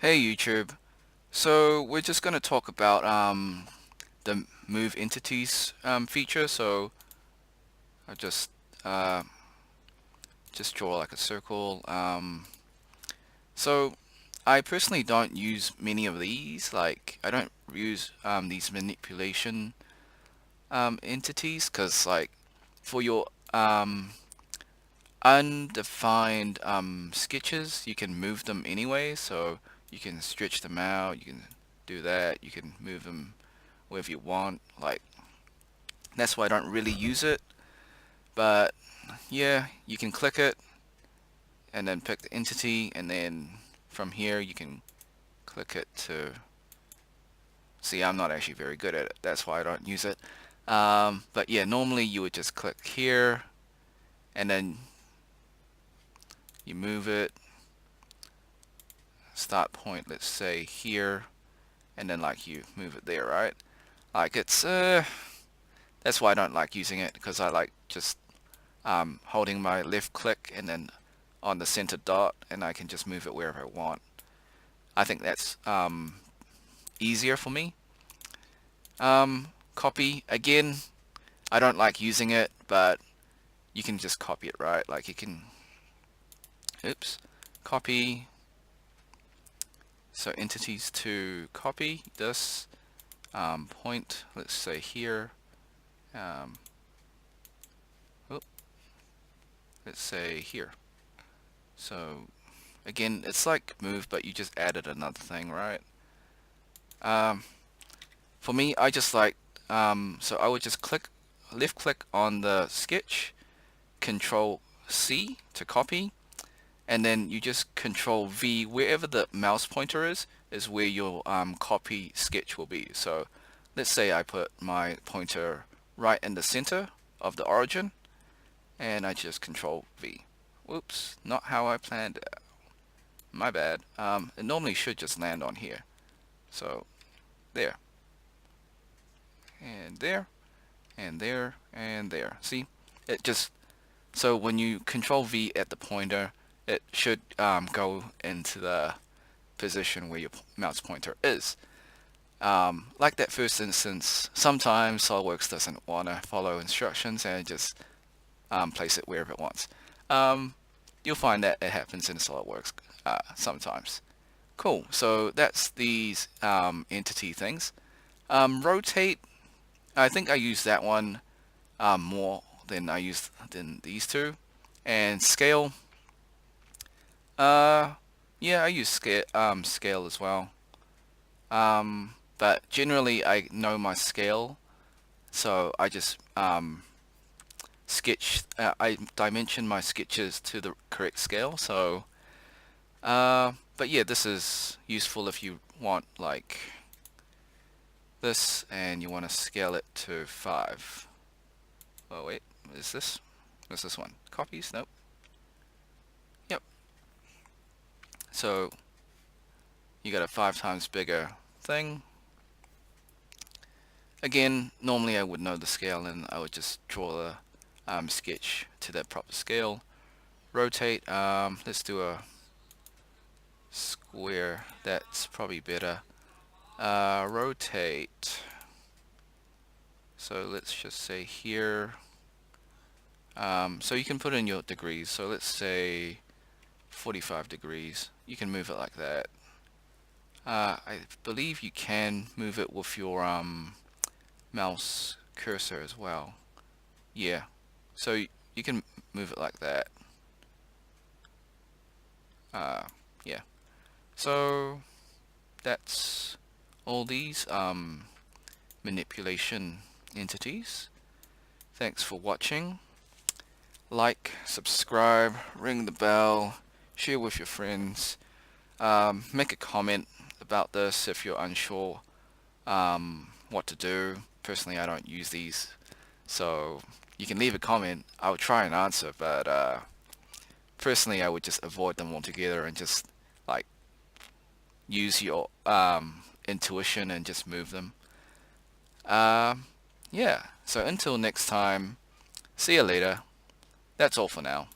Hey YouTube. So we're just going to talk about the move entities feature. So I uh, just draw like a circle. So I personally don't use many of these. Like I don't use these manipulation entities because like for your undefined sketches, you can move them anyway. So you can stretch them out. You can do that. You can move them wherever you want. Like that's why I don't really use it. But yeah, you can click it and then pick the entity, and then from here you can click it to see. I'm not actually very good at it. That's why I don't use it. But yeah, normally you would just click here and then you move it. Start point, let's say here, and then like you move it there, right? Like it's that's why I don't like using it, because I like just holding my left click and then on the center dot, and I can just move it wherever I want. I think that's easier for me. Copy, again, I don't like using it, but you can just copy it, right? Like you can, oops, copy. So entities to copy this point, let's say here. Um, oh, let's say here. So again, it's like move, but you just added another thing, right? For me, I just like, so I would just left click on the sketch, Control C to copy, and then you just Control V, wherever the mouse pointer is where your copy sketch will be. So let's say I put my pointer right in the center of the origin, and I just Control V. Whoops, not how I planned it. My bad. It normally should just land on here. So there, and there, and there, and there. See, it just, so when you Control V at the pointer, it should go into the position where your mouse pointer is. Like that first instance, sometimes SolidWorks doesn't want to follow instructions and it just place it wherever it wants. You'll find that it happens in SolidWorks sometimes. Cool, so that's these entity things. Rotate, I think I use that one more than these two. And scale, yeah, I use scale as well. But generally I know my scale, so I just I dimension my sketches to the correct scale. So, but yeah, this is useful if you want like this and you want to scale it to 5. Oh wait, is this? What's this one? Copies? Nope. Yep. So you got a 5 times bigger thing. Again, normally I would know the scale and I would just draw the sketch to that proper scale. Rotate, let's do a square, that's probably better. Rotate, so let's just say here, so you can put in your degrees, so let's say 45 degrees. You can move it like that. I believe you can move it with your mouse cursor as well. Yeah, so you can move it like that. Yeah, so that's all these manipulation entities. Thanks for watching. Like, subscribe, ring the bell, share with your friends. Make a comment about this if you're unsure what to do. Personally, I don't use these, so you can leave a comment. I would try and answer, but personally, I would just avoid them altogether and just like use your intuition and just move them. Yeah, so until next time, see you later. That's all for now.